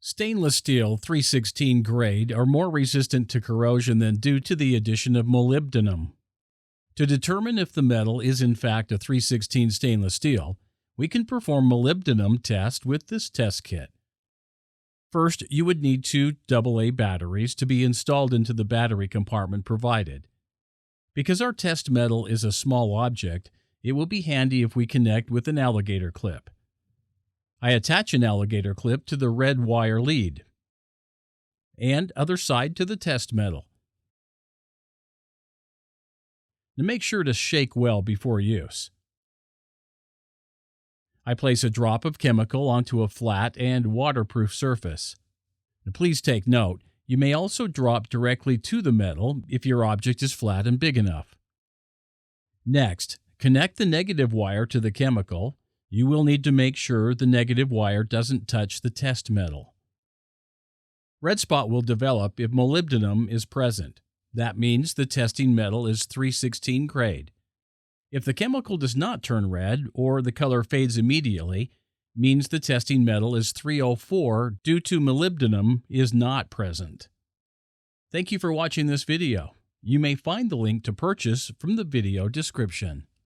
Stainless steel 316 grade are more resistant to corrosion than due to the addition of molybdenum. To determine if the metal is in fact a 316 stainless steel, we can perform molybdenum test with this test kit. First, you would need two AA batteries to be installed into the battery compartment provided. Because our test metal is a small object, it will be handy if we connect with an alligator clip. I attach an alligator clip to the red wire lead and other side to the test metal. Now make sure to shake well before use. I place a drop of chemical onto a flat and waterproof surface. Now please take note, you may also drop directly to the metal if your object is flat and big enough. Next, connect the negative wire to the chemical. You will need to make sure the negative wire doesn't touch the test metal. Red spot will develop if molybdenum is present. That means the testing metal is 316 grade. If the chemical does not turn red or the color fades immediately, means the testing metal is 304 due to molybdenum is not present. Thank you for watching this video. You may find the link to purchase from the video description.